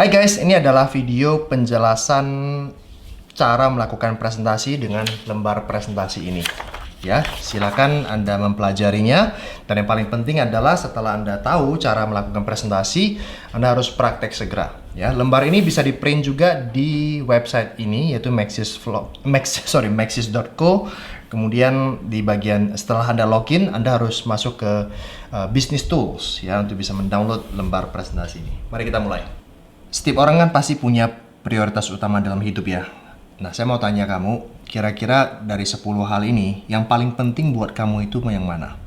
Hai guys, ini adalah video penjelasan cara melakukan presentasi dengan lembar presentasi ini. Ya, silakan Anda mempelajarinya. Dan yang paling penting adalah setelah Anda tahu cara melakukan presentasi, Anda harus praktek segera. Ya, lembar ini bisa di print juga di website ini, yaitu maxis.co. Kemudian di bagian setelah Anda login, Anda harus masuk ke Business Tools ya untuk bisa mendownload lembar presentasi ini. Mari kita mulai. Setiap orang kan pasti punya prioritas utama dalam hidup ya. Nah, saya mau tanya kamu, kira-kira dari 10 hal ini, yang paling penting buat kamu itu yang mana?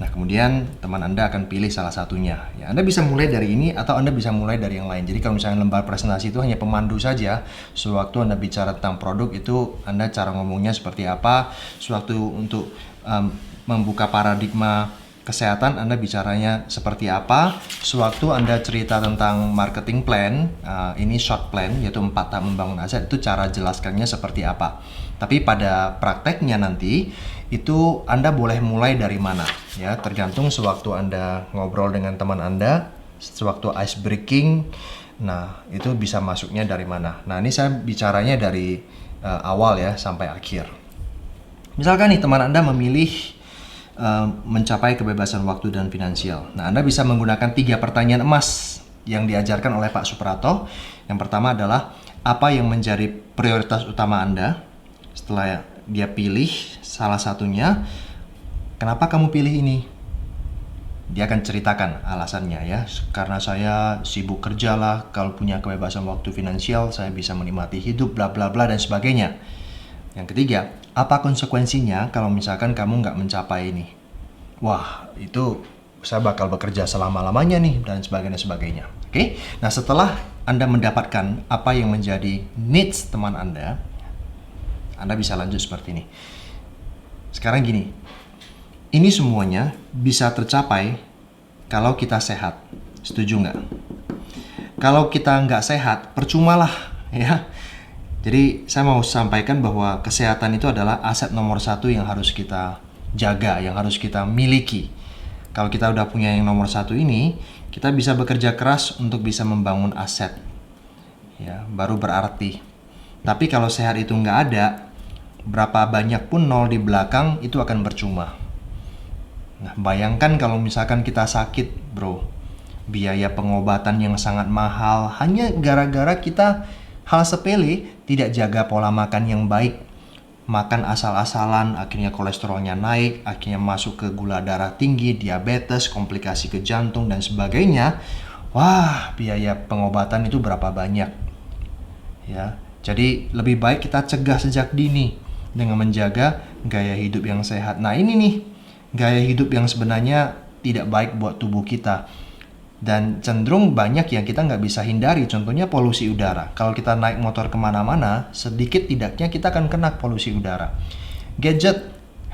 Nah, kemudian teman Anda akan pilih salah satunya. Ya, Anda bisa mulai dari ini atau Anda bisa mulai dari yang lain. Jadi kalau misalnya lembar presentasi itu hanya pemandu saja, sewaktu Anda bicara tentang produk itu, Anda cara ngomongnya seperti apa, sewaktu untuk membuka paradigma kesehatan, Anda bicaranya seperti apa. Sewaktu Anda cerita tentang marketing plan, ini short plan, yaitu 4 tahap membangun aset, itu cara jelaskannya seperti apa. Tapi pada prakteknya nanti, itu Anda boleh mulai dari mana. Ya, tergantung sewaktu Anda ngobrol dengan teman Anda, sewaktu ice breaking, nah itu bisa masuknya dari mana. Nah, ini saya bicaranya dari awal ya, sampai akhir. Misalkan nih teman Anda memilih mencapai kebebasan waktu dan finansial. Nah, Anda bisa menggunakan 3 pertanyaan emas yang diajarkan oleh Pak Suprato. Yang pertama adalah, apa yang menjadi prioritas utama Anda? Setelah dia pilih salah satunya, kenapa kamu pilih ini? Dia akan ceritakan alasannya ya. Karena saya sibuk kerja lah, kalau punya kebebasan waktu finansial, saya bisa menikmati hidup, bla bla bla dan sebagainya. Yang ketiga, apa konsekuensinya kalau misalkan kamu nggak mencapai ini? Wah, itu saya bakal bekerja selama-lamanya nih, dan sebagainya. Oke? Nah, setelah Anda mendapatkan apa yang menjadi needs teman Anda bisa lanjut seperti ini. Sekarang gini, ini semuanya bisa tercapai kalau kita sehat. Setuju nggak? Kalau kita nggak sehat, percumalah ya. Jadi saya mau sampaikan bahwa kesehatan itu adalah aset nomor 1 yang harus kita jaga, yang harus kita miliki. Kalau kita udah punya yang nomor 1 ini, kita bisa bekerja keras untuk bisa membangun aset. Ya, baru berarti. Tapi kalau sehat itu nggak ada, berapa banyak pun nol di belakang itu akan percuma. Nah, bayangkan kalau misalkan kita sakit, bro. Biaya pengobatan yang sangat mahal hanya gara-gara kita hal sepele, tidak jaga pola makan yang baik. Makan asal-asalan, akhirnya kolesterolnya naik, akhirnya masuk ke gula darah tinggi, diabetes, komplikasi ke jantung, dan sebagainya. Wah, biaya pengobatan itu berapa banyak. Ya, jadi lebih baik kita cegah sejak dini dengan menjaga gaya hidup yang sehat. Nah, ini nih, gaya hidup yang sebenarnya tidak baik buat tubuh kita. Dan cenderung banyak yang kita nggak bisa hindari, contohnya polusi udara. Kalau kita naik motor kemana-mana, sedikit tidaknya kita akan kena polusi udara. Gadget,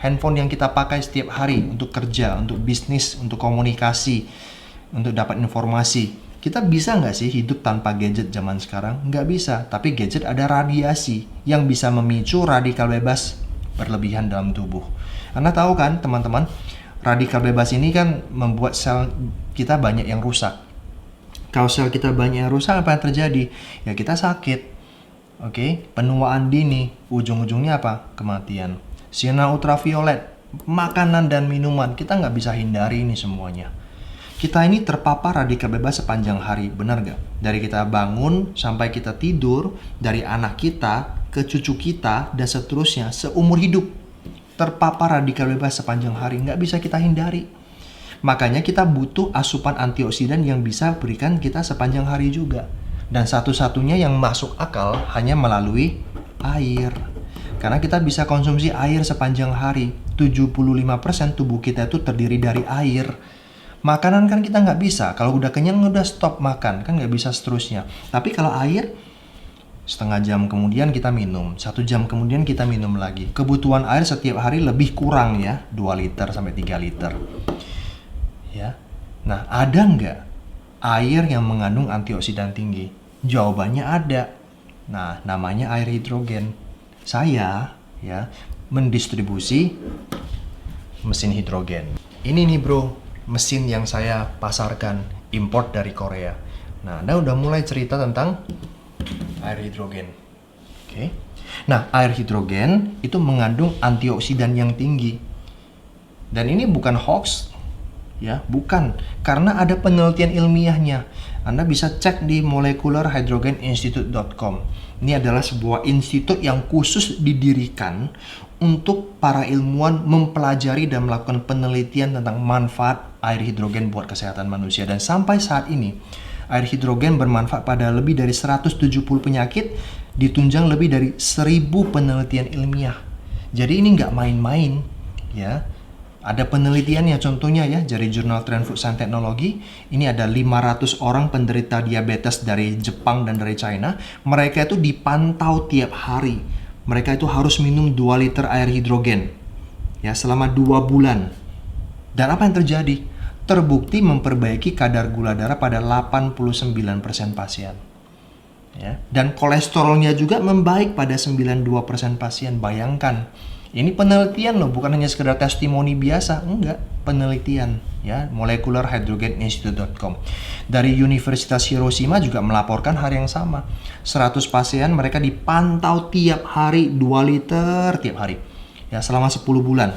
handphone yang kita pakai setiap hari untuk kerja, untuk bisnis, untuk komunikasi, untuk dapat informasi. Kita bisa nggak sih hidup tanpa gadget zaman sekarang? Nggak bisa, tapi gadget ada radiasi yang bisa memicu radikal bebas berlebihan dalam tubuh. Anda tahu kan teman-teman, radikal bebas ini kan membuat sel kita banyak yang rusak. Kalau sel kita banyak yang rusak, apa yang terjadi? Ya kita sakit. Oke, penuaan dini, ujung-ujungnya apa? Kematian. Sinar ultraviolet, makanan dan minuman, kita nggak bisa hindari ini semuanya. Kita ini terpapar radikal bebas sepanjang hari, benar nggak? Dari kita bangun sampai kita tidur, dari anak kita ke cucu kita dan seterusnya, seumur hidup terpapar radikal bebas sepanjang hari, nggak bisa kita hindari. Makanya kita butuh asupan antioksidan yang bisa berikan kita sepanjang hari juga. Dan satu-satunya yang masuk akal hanya melalui air. Karena kita bisa konsumsi air sepanjang hari. 75% tubuh kita itu terdiri dari air. Makanan kan kita nggak bisa. Kalau udah kenyang udah stop makan, kan nggak bisa seterusnya. Tapi kalau air, setengah jam kemudian kita minum, 1 jam kemudian kita minum lagi. Kebutuhan air setiap hari lebih kurang ya, 2 liter sampai 3 liter. Ya. Nah, ada nggak air yang mengandung antioksidan tinggi? Jawabannya ada. Nah, namanya air hidrogen. Saya ya mendistribusi mesin hidrogen. Ini nih bro, mesin yang saya pasarkan, import dari Korea. Nah, Anda udah mulai cerita tentang air hidrogen. Oke. Nah, air hidrogen itu mengandung antioksidan yang tinggi. Dan ini bukan hoax, ya, bukan. Karena ada penelitian ilmiahnya. Anda bisa cek di molecularhydrogeninstitute.com. Ini adalah sebuah institut yang khusus didirikan untuk para ilmuwan mempelajari dan melakukan penelitian tentang manfaat air hidrogen buat kesehatan manusia. Dan sampai saat ini, air hidrogen bermanfaat pada lebih dari 170 penyakit, ditunjang lebih dari 1000 penelitian ilmiah. Jadi ini nggak main-main, ya. Ada penelitiannya, contohnya ya, dari jurnal Trend Food Science Technology. Ini ada 500 orang penderita diabetes dari Jepang dan dari China. Mereka itu dipantau tiap hari. Mereka itu harus minum 2 liter air hidrogen, ya, selama 2 bulan. Dan apa yang terjadi? Terbukti memperbaiki kadar gula darah pada 89% pasien. Ya. Dan kolesterolnya juga membaik pada 92% pasien. Bayangkan. Ini penelitian loh, bukan hanya sekedar testimoni biasa, enggak, penelitian, ya, molecularhydrogeninstitute.com. Dari Universitas Hiroshima juga melaporkan hal yang sama. 100 pasien mereka dipantau tiap hari 2 liter tiap hari. Ya, selama 10 bulan.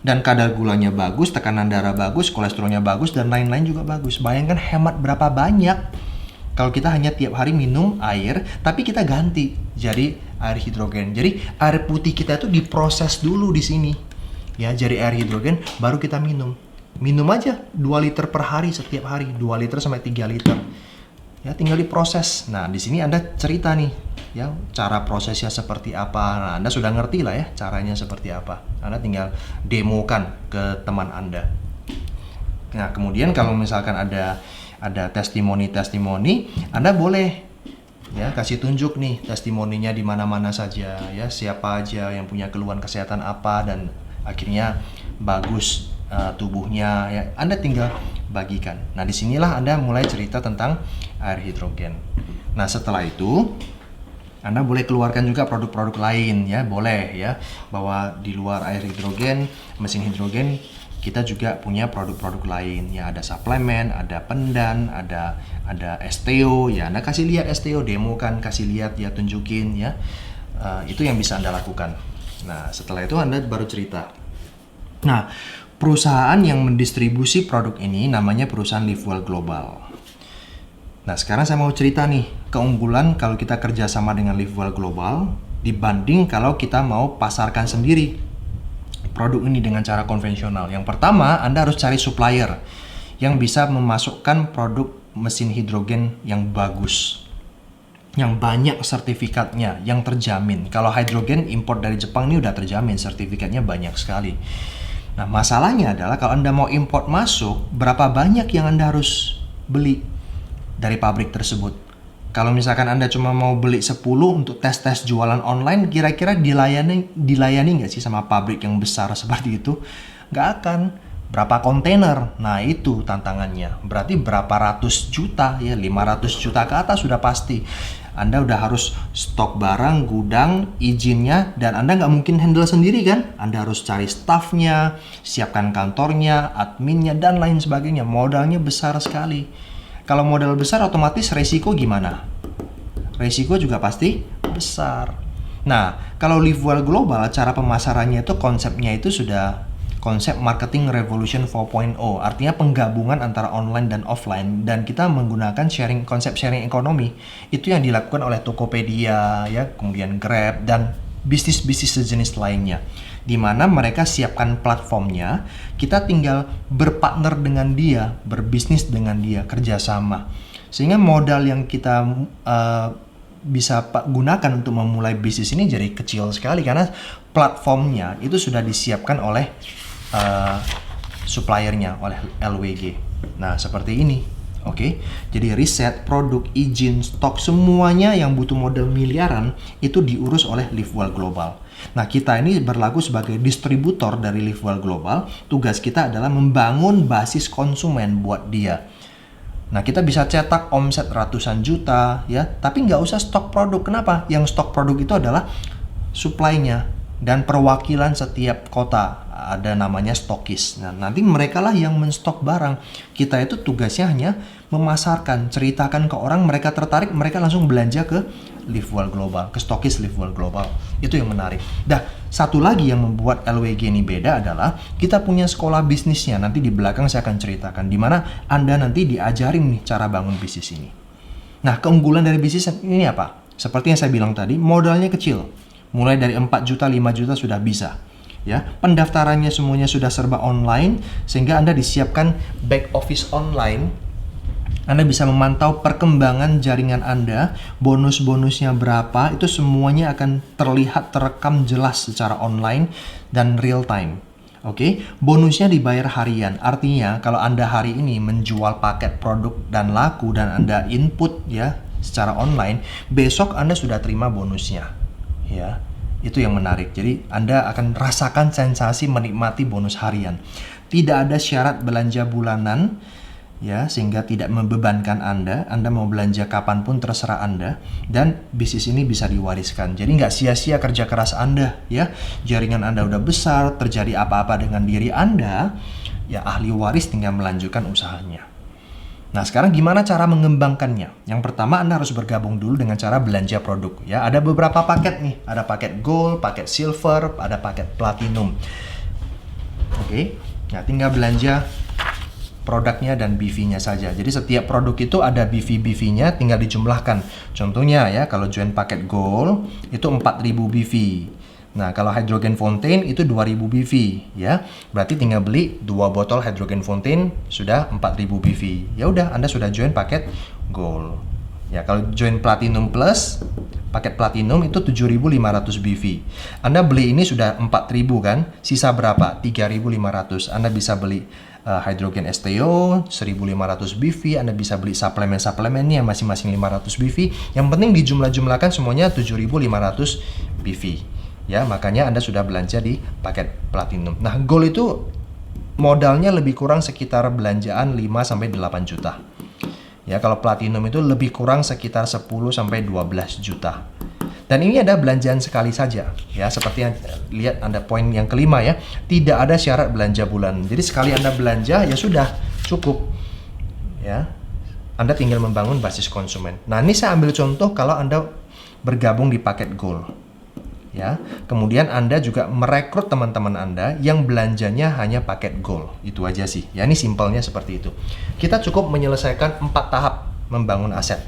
Dan kadar gulanya bagus, tekanan darah bagus, kolesterolnya bagus, dan lain-lain juga bagus. Bayangkan hemat berapa banyak kalau kita hanya tiap hari minum air, tapi kita ganti jadi air hidrogen. Jadi air putih kita itu diproses dulu di sini, ya, jadi air hidrogen, baru kita minum. Minum aja 2 liter per hari setiap hari, 2 liter sampai 3 liter. Ya, tinggal diproses. Nah, di sini Anda cerita nih, ya, cara prosesnya seperti apa. Nah, Anda sudah ngerti lah ya caranya seperti apa. Anda tinggal demokan ke teman Anda. Nah, kemudian kalau misalkan ada testimoni-testimoni, Anda boleh, ya, kasih tunjuk nih testimoninya di mana-mana saja, ya, siapa aja yang punya keluhan kesehatan apa dan akhirnya bagus tubuhnya, ya, Anda tinggal bagikan. Nah, disinilah Anda mulai cerita tentang air hidrogen. Nah, setelah itu Anda boleh keluarkan juga produk-produk lain, ya, boleh, ya, bahwa di luar air hidrogen, mesin hidrogen, kita juga punya produk-produk lain, ya, ada suplemen, ada pendan, ada STO, ya, Anda kasih lihat STO, demo kan, kasih lihat, ya, tunjukin, ya, itu yang bisa Anda lakukan. Nah, setelah itu Anda baru cerita. Nah, perusahaan yang mendistribusi produk ini namanya perusahaan Livewell Global. Nah, sekarang saya mau cerita nih, keunggulan kalau kita kerjasama dengan Livewell Global dibanding kalau kita mau pasarkan sendiri produk ini dengan cara konvensional. Yang pertama, Anda harus cari supplier yang bisa memasukkan produk mesin hidrogen yang bagus, yang banyak sertifikatnya, yang terjamin. Kalau hidrogen import dari Jepang ini udah terjamin, sertifikatnya banyak sekali. Nah, masalahnya adalah kalau Anda mau import masuk, berapa banyak yang Anda harus beli dari pabrik tersebut. Kalau misalkan Anda cuma mau beli 10 untuk tes-tes jualan online, kira-kira dilayani nggak sih sama pabrik yang besar seperti itu? Nggak akan. Berapa kontainer? Nah, itu tantangannya. Berarti berapa ratus juta, ya, 500 juta ke atas sudah pasti. Anda udah harus stok barang, gudang, izinnya, dan Anda nggak mungkin handle sendiri kan? Anda harus cari staffnya, siapkan kantornya, adminnya, dan lain sebagainya. Modalnya besar sekali. Kalau modal besar, otomatis resiko gimana? Resiko juga pasti besar. Nah, kalau Livewell Global, cara pemasarannya itu konsepnya itu sudah konsep marketing revolution 4.0, artinya penggabungan antara online dan offline, dan kita menggunakan konsep sharing ekonomi. Itu yang dilakukan oleh Tokopedia, ya, kemudian Grab, dan bisnis-bisnis sejenis lainnya, di mana mereka siapkan platformnya, kita tinggal berpartner dengan dia, berbisnis dengan dia, kerjasama. Sehingga modal yang kita bisa gunakan untuk memulai bisnis ini jadi kecil sekali, karena platformnya itu sudah disiapkan oleh suppliernya, oleh LWG. Nah, seperti ini. Oke, jadi riset, produk, izin, stok, semuanya yang butuh modal miliaran itu diurus oleh Livewell Global. Nah, kita ini berlaku sebagai distributor dari Livewell Global. Tugas kita adalah membangun basis konsumen buat dia. Nah, kita bisa cetak omset ratusan juta, ya, tapi nggak usah stok produk. Kenapa? Yang stok produk itu adalah supply-nya dan perwakilan setiap kota ada namanya stokis. Nah, nanti mereka lah yang menstok barang. Kita itu tugasnya hanya memasarkan, ceritakan ke orang, mereka tertarik, mereka langsung belanja ke LiveWell Global, ke stokis LiveWell Global. Itu yang menarik. Dah, satu lagi yang membuat LWG ini beda adalah kita punya sekolah bisnisnya. Nanti di belakang saya akan ceritakan di mana Anda nanti diajarin nih cara bangun bisnis ini. Nah, keunggulan dari bisnis ini apa? Seperti yang saya bilang tadi, modalnya kecil. Mulai dari 4 juta, 5 juta sudah bisa. Ya, pendaftarannya semuanya sudah serba online sehingga Anda disiapkan back office online. Anda bisa memantau perkembangan jaringan Anda, bonus-bonusnya berapa, itu semuanya akan terlihat terekam jelas secara online dan real time. Oke, bonusnya dibayar harian. Artinya kalau Anda hari ini menjual paket produk dan laku dan Anda input ya secara online, besok Anda sudah terima bonusnya. Ya. Itu yang menarik. Jadi Anda akan rasakan sensasi menikmati bonus harian. Tidak ada syarat belanja bulanan ya, sehingga tidak membebankan Anda. Anda mau belanja kapanpun terserah Anda, dan bisnis ini bisa diwariskan. Jadi nggak sia-sia kerja keras Anda ya. Jaringan Anda udah besar, terjadi apa-apa dengan diri Anda, ya ahli waris tinggal melanjutkan usahanya. Nah, sekarang gimana cara mengembangkannya? Yang pertama, Anda harus bergabung dulu dengan cara belanja produk. Ya, ada beberapa paket nih. Ada paket gold, paket silver, ada paket platinum. Oke, nah tinggal belanja produknya dan BV-nya saja. Jadi setiap produk itu ada BV-BV-nya, tinggal dijumlahkan. Contohnya ya, kalau join paket gold itu 4000 BV. Nah, kalau hydrogen fountain itu 2000 BV ya. Berarti tinggal beli 2 botol hydrogen fountain sudah 4000 BV. Ya udah, Anda sudah join paket gold. Ya, kalau join platinum plus, paket platinum itu 7500 BV. Anda beli ini sudah 4000 kan? Sisa berapa? 3500. Anda bisa beli hydrogen STO 1500 BV, Anda bisa beli suplemen-suplemennya masing-masing 500 BV. Yang penting dijumlah-jumlahkan semuanya 7500 BV. Ya, makanya Anda sudah belanja di paket platinum. Nah, gold itu modalnya lebih kurang sekitar belanjaan 5-8 juta. Ya, kalau platinum itu lebih kurang sekitar 10-12 juta. Dan ini ada belanjaan sekali saja. Ya, seperti yang lihat Anda poin yang kelima ya. Tidak ada syarat belanja bulan. Jadi sekali Anda belanja ya sudah cukup. Ya. Anda tinggal membangun basis konsumen. Nah, ini saya ambil contoh kalau Anda bergabung di paket gold. Ya, kemudian Anda juga merekrut teman-teman Anda yang belanjanya hanya paket gold. Itu aja sih. Ya, ini simpelnya seperti itu. Kita cukup menyelesaikan 4 tahap membangun aset.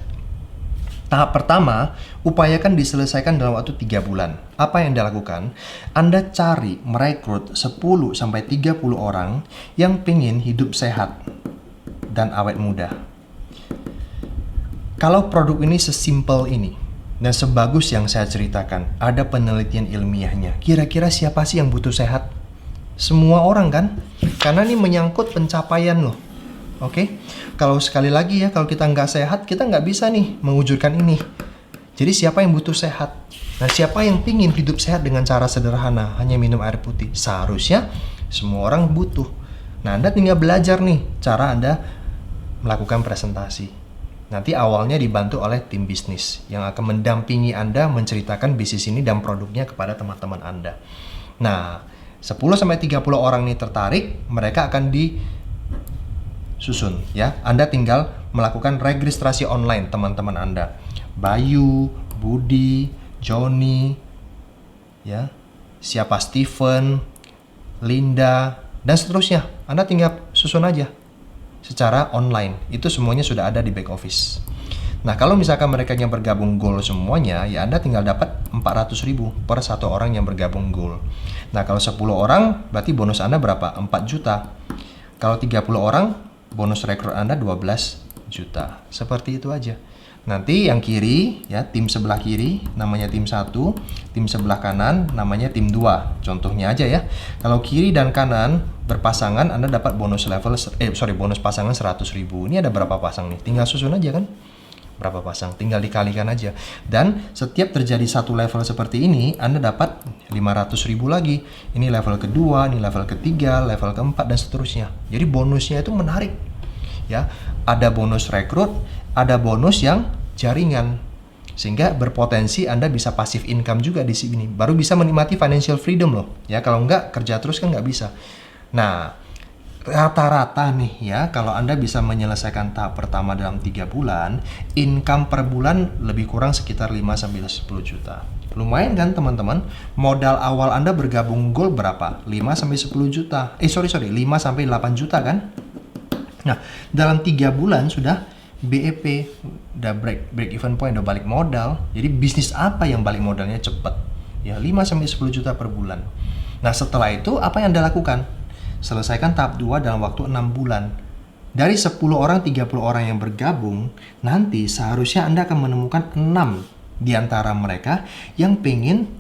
Tahap pertama, upayakan diselesaikan dalam waktu 3 bulan. Apa yang Anda lakukan? Anda cari merekrut 10-30 orang yang pengen hidup sehat dan awet muda. Kalau produk ini sesimpel ini, dan sebagus yang saya ceritakan, ada penelitian ilmiahnya. Kira-kira siapa sih yang butuh sehat? Semua orang kan? Karena ini menyangkut pencapaian loh. Oke? Kalau sekali lagi ya, kalau kita nggak sehat, kita nggak bisa nih mewujudkan ini. Jadi siapa yang butuh sehat? Nah, siapa yang pingin hidup sehat dengan cara sederhana, hanya minum air putih? Seharusnya semua orang butuh. Nah, Anda tinggal belajar nih cara Anda melakukan presentasi. Nanti awalnya dibantu oleh tim bisnis yang akan mendampingi Anda menceritakan bisnis ini dan produknya kepada teman-teman Anda. Nah, 10-30 orang ini tertarik, mereka akan disusun ya. Anda tinggal melakukan registrasi online teman-teman Anda. Bayu, Budi, Joni, ya, siapa Steven, Linda, dan seterusnya. Anda tinggal susun aja secara online. Itu semuanya sudah ada di back office. Nah, kalau misalkan mereka yang bergabung gold semuanya, ya Anda tinggal dapat 400.000 per satu orang yang bergabung gold. Nah, kalau 10 orang, berarti bonus Anda berapa? 4 juta. Kalau 30 orang, bonus rekrut Anda 12 juta. Seperti itu aja. Nanti yang kiri, ya tim sebelah kiri namanya tim 1, tim sebelah kanan namanya tim 2. Contohnya aja ya. Kalau kiri dan kanan berpasangan, Anda dapat bonus bonus pasangan 100.000. Ini ada berapa pasang nih? Tinggal susun aja kan. Berapa pasang? Tinggal dikalikan aja. Dan setiap terjadi satu level seperti ini, Anda dapat 500.000 lagi. Ini level kedua, ini level ketiga, level keempat, dan seterusnya. Jadi bonusnya itu menarik. Ya, ada bonus rekrut, ada bonus yang jaringan. Sehingga berpotensi Anda bisa passive income juga di sini. Baru bisa menikmati financial freedom loh. Ya, kalau nggak kerja terus kan nggak bisa. Nah, rata-rata nih ya, kalau Anda bisa menyelesaikan tahap pertama dalam 3 bulan, income per bulan lebih kurang sekitar 5-10 juta. Lumayan kan teman-teman? Modal awal Anda bergabung Gold berapa? 5-10 juta. 5-8 juta kan? Nah, dalam 3 bulan sudah BEP, udah break even point, udah balik modal. Jadi bisnis apa yang balik modalnya cepat? Ya, 5-10 juta per bulan. Nah, setelah itu apa yang Anda lakukan? Selesaikan tahap 2 dalam waktu 6 bulan. Dari 10 orang, 30 orang yang bergabung, nanti seharusnya Anda akan menemukan 6 di antara mereka yang pengen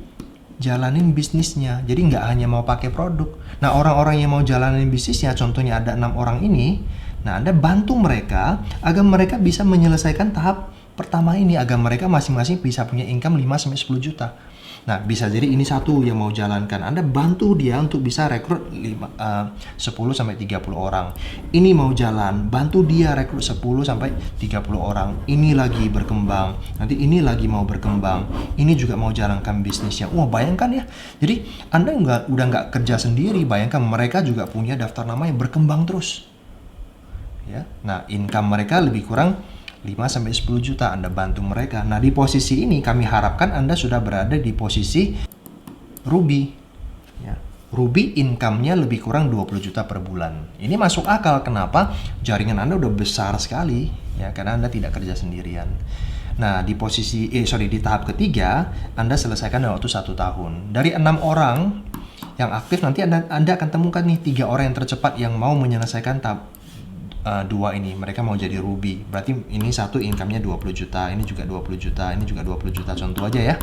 jalanin bisnisnya. Jadi nggak hanya mau pakai produk. Nah, orang-orang yang mau jalanin bisnisnya, contohnya ada 6 orang ini, nah Anda bantu mereka agar mereka bisa menyelesaikan tahap pertama ini, agar mereka masing-masing bisa punya income 5-10 juta. Nah, bisa jadi ini satu yang mau jalankan. Anda bantu dia untuk bisa rekrut 10-30 orang. Ini mau jalan, bantu dia rekrut 10-30 orang. Ini lagi berkembang, nanti ini lagi mau berkembang. Ini juga mau jalankan bisnisnya. Wah, bayangkan ya. Jadi, Anda udah nggak kerja sendiri. Bayangkan mereka juga punya daftar nama yang berkembang terus. Ya. Nah, income mereka lebih kurang 5-10 juta, Anda bantu mereka. Nah, di posisi ini kami harapkan Anda sudah berada di posisi Ruby. Ya. Ruby income-nya lebih kurang 20 juta per bulan. Ini masuk akal. Kenapa? Jaringan Anda udah besar sekali, ya, karena Anda tidak kerja sendirian. Nah, di tahap ketiga, Anda selesaikan dalam waktu 1 tahun. Dari 6 orang yang aktif, nanti Anda akan temukan nih 3 orang yang tercepat yang mau menyelesaikan tahap 2 ini. Mereka mau jadi Ruby. Berarti ini satu income-nya 20 juta, ini juga 20 juta, ini juga 20 juta, contoh aja ya.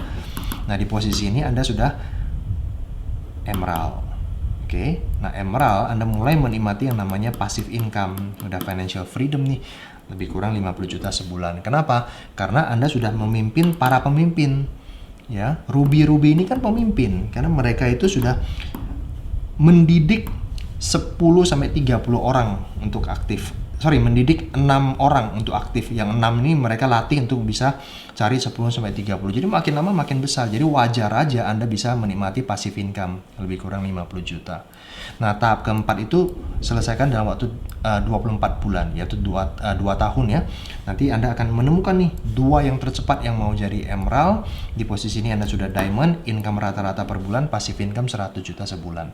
Nah, di posisi ini Anda sudah Emerald. Oke. Nah, Emerald Anda mulai menikmati yang namanya passive income. Udah financial freedom nih. Lebih kurang 50 juta sebulan. Kenapa? Karena Anda sudah memimpin para pemimpin. Ya, Ruby ini kan pemimpin karena mereka itu sudah mendidik 10-30 orang untuk aktif. Mendidik 6 orang untuk aktif. Yang 6 ini mereka latih untuk bisa cari 10-30. Jadi makin lama makin besar. Jadi wajar aja Anda bisa menikmati passive income lebih kurang 50 juta. Nah, tahap keempat itu selesaikan dalam waktu 24 bulan, yaitu 2 tahun ya. Nanti Anda akan menemukan nih 2 yang tercepat yang mau jadi Emerald. Di posisi ini Anda sudah Diamond, income rata-rata per bulan, passive income 100 juta sebulan.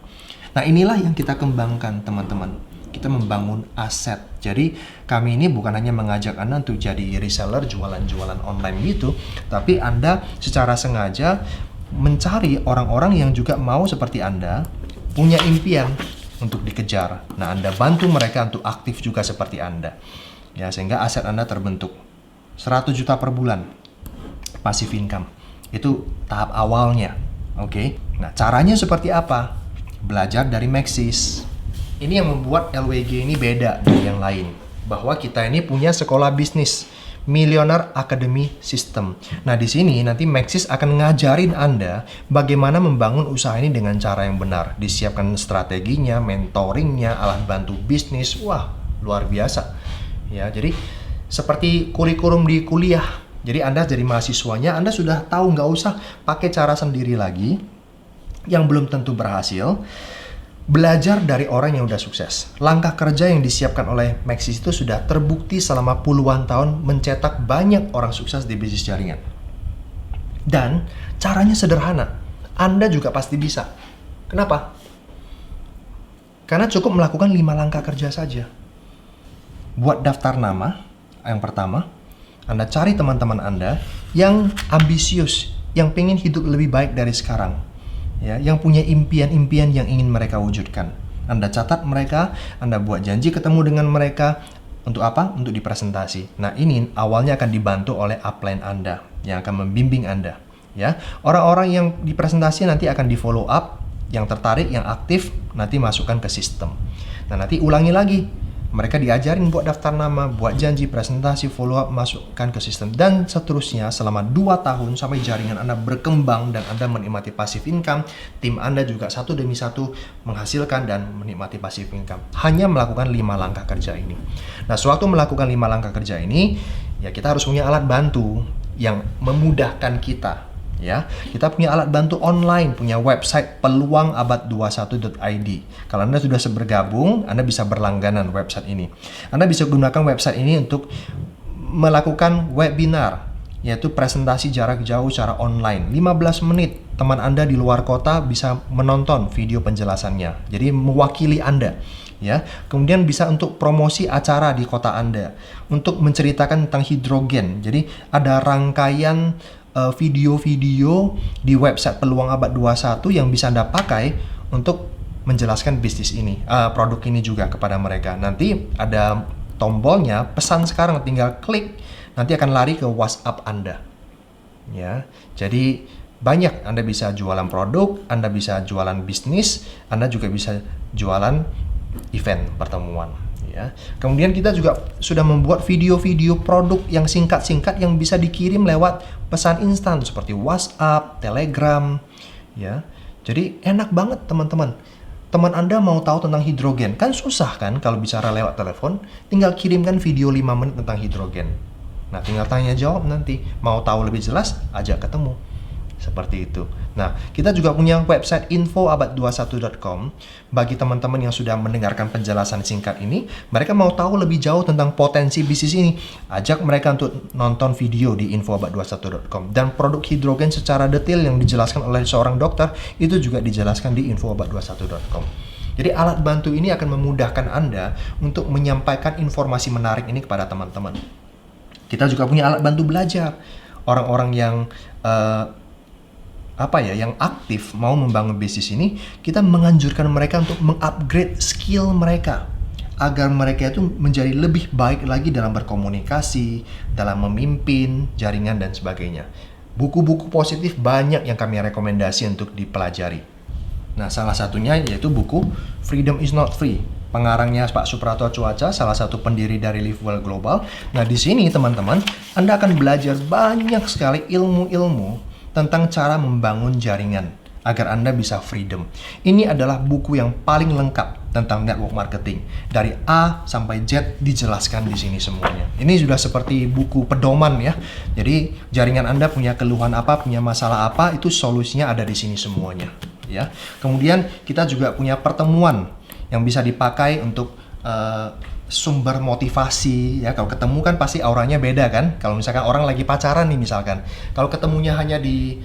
Nah, inilah yang kita kembangkan teman-teman. Kita membangun aset. Jadi kami ini bukan hanya mengajak Anda untuk jadi reseller, jualan-jualan online gitu, tapi Anda secara sengaja mencari orang-orang yang juga mau seperti Anda, punya impian untuk dikejar. Nah, Anda bantu mereka untuk aktif juga seperti Anda. Ya, sehingga aset Anda terbentuk. 100 juta per bulan passive income. Itu tahap awalnya. Oke. Nah, caranya seperti apa? Belajar dari Maxis. Ini yang membuat LWG ini beda dari yang lain. Bahwa kita ini punya sekolah bisnis, Millionaire Academy System. Nah, di sini nanti Maxis akan ngajarin Anda bagaimana membangun usaha ini dengan cara yang benar. Disiapkan strateginya, mentoringnya, alat bantu bisnis. Wah, luar biasa. Ya, jadi seperti kurikulum di kuliah. Jadi Anda jadi mahasiswanya, Anda sudah tahu, nggak usah pakai cara sendiri lagi yang belum tentu berhasil. Belajar dari orang yang udah sukses. Langkah kerja yang disiapkan oleh Maxis itu sudah terbukti selama puluhan tahun mencetak banyak orang sukses di bisnis jaringan. Dan caranya sederhana. Anda juga pasti bisa. Kenapa? Karena cukup melakukan 5 langkah kerja saja. Buat daftar nama, yang pertama. Anda cari teman-teman Anda yang ambisius, yang pengen hidup lebih baik dari sekarang. Ya, yang punya impian-impian yang ingin mereka wujudkan. Anda catat mereka, Anda buat janji ketemu dengan mereka. Untuk apa? Untuk dipresentasi. Nah, ini awalnya akan dibantu oleh upline Anda yang akan membimbing Anda. Ya, orang-orang yang dipresentasi nanti akan di follow up, yang tertarik, yang aktif, nanti masukkan ke sistem. Nah, nanti ulangi lagi. Mereka diajarin buat daftar nama, buat janji, presentasi, follow up, masukkan ke sistem, dan seterusnya selama 2 tahun sampai jaringan Anda berkembang dan Anda menikmati passive income. Tim Anda juga satu demi satu menghasilkan dan menikmati passive income. Hanya melakukan 5 langkah kerja ini. Nah, sewaktu melakukan 5 langkah kerja ini, ya kita harus punya alat bantu. yang memudahkan kita. Ya, kita punya alat bantu online, punya website peluangabad21.id. Kalau Anda sudah bergabung, Anda bisa berlangganan website ini. Anda bisa gunakan website ini untuk melakukan webinar, yaitu presentasi jarak jauh secara online. 15 menit, teman Anda di luar kota bisa menonton video penjelasannya. Jadi mewakili Anda. Ya, kemudian bisa untuk promosi acara di kota Anda, untuk menceritakan tentang hidrogen. Jadi ada rangkaian video-video di website Peluang Abad 21 yang bisa Anda pakai untuk menjelaskan bisnis ini, produk ini juga kepada mereka. Nanti ada tombolnya, pesan sekarang, tinggal klik, nanti akan lari ke WhatsApp Anda. Ya, jadi banyak, Anda bisa jualan produk, Anda bisa jualan bisnis, Anda juga bisa jualan event pertemuan. Ya. Kemudian kita juga sudah membuat video-video produk yang singkat-singkat yang bisa dikirim lewat pesan instan seperti WhatsApp, Telegram, ya. Jadi enak banget teman-teman. Teman Anda mau tahu tentang hidrogen, kan susah kan kalau bicara lewat telepon, tinggal kirimkan video 5 menit tentang hidrogen. Nah, tinggal tanya jawab nanti. Mau tahu lebih jelas, ajak ketemu. Seperti itu. Nah, kita juga punya website infoabad21.com. Bagi teman-teman yang sudah mendengarkan penjelasan singkat ini, mereka mau tahu lebih jauh tentang potensi bisnis ini, ajak mereka untuk nonton video di infoabad21.com. Dan produk hidrogen secara detail yang dijelaskan oleh seorang dokter, itu juga dijelaskan di infoabad21.com. Jadi alat bantu ini akan memudahkan Anda untuk menyampaikan informasi menarik ini kepada teman-teman. Kita juga punya alat bantu belajar. Orang-orang yang yang aktif mau membangun bisnis ini, kita menganjurkan mereka untuk mengupgrade skill mereka agar mereka itu menjadi lebih baik lagi dalam berkomunikasi, dalam memimpin jaringan dan sebagainya. Buku-buku positif banyak yang kami rekomendasi untuk dipelajari. Nah, salah satunya yaitu buku Freedom is Not Free. Pengarangnya Pak Suprato Cuaca, salah satu pendiri dari Live Well Global. Nah, di sini teman-teman, Anda akan belajar banyak sekali ilmu-ilmu tentang cara membangun jaringan agar Anda bisa freedom. Ini adalah buku yang paling lengkap tentang network marketing. Dari A sampai Z dijelaskan di sini semuanya. Ini sudah seperti buku pedoman ya. Jadi jaringan Anda punya keluhan apa, punya masalah apa, itu solusinya ada di sini semuanya. Ya. Kemudian kita juga punya pertemuan yang bisa dipakai untuk sumber motivasi ya. Kalau ketemu kan pasti auranya beda kan. Kalau misalkan orang lagi pacaran nih misalkan, kalau ketemunya hanya di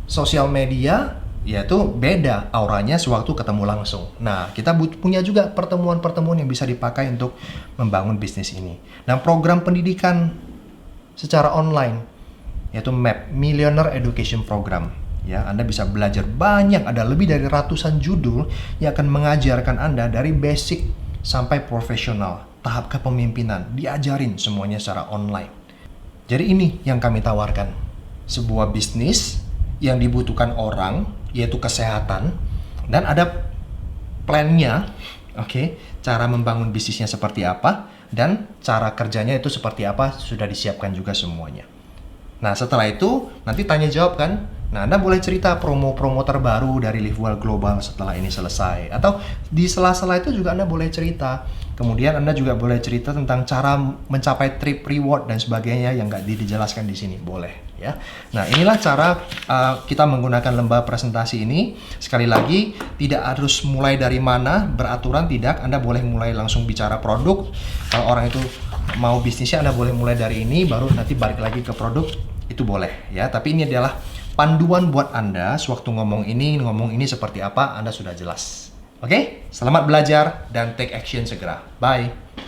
sosial media, ya itu beda auranya sewaktu ketemu langsung. Nah, kita punya juga pertemuan-pertemuan yang bisa dipakai untuk membangun bisnis ini. Nah, program pendidikan secara online yaitu MAP, Millionaire Education Program. Ya, Anda bisa belajar banyak, ada lebih dari ratusan judul yang akan mengajarkan Anda dari basic sampai profesional, tahap kepemimpinan, diajarin semuanya secara online. Jadi ini yang kami tawarkan, sebuah bisnis yang dibutuhkan orang, yaitu kesehatan, dan ada plannya, cara membangun bisnisnya seperti apa, dan cara kerjanya itu seperti apa, sudah disiapkan juga semuanya. Nah, setelah itu, nanti tanya jawab kan. Nah, Anda boleh cerita promo-promo terbaru dari Live Well Global setelah ini selesai. Atau di sela-sela itu juga Anda boleh cerita. Kemudian Anda juga boleh cerita tentang cara mencapai trip reward dan sebagainya yang nggak dijelaskan di sini. Boleh ya. Nah, inilah cara kita menggunakan lembar presentasi ini. Sekali lagi, tidak harus mulai dari mana, beraturan tidak. Anda boleh mulai langsung bicara produk. Kalau orang itu mau bisnisnya, Anda boleh mulai dari ini, baru nanti balik lagi ke produk. Itu boleh ya. Tapi ini adalah panduan buat Anda sewaktu ngomong ini seperti apa, Anda sudah jelas. Oke? Selamat belajar dan take action segera. Bye.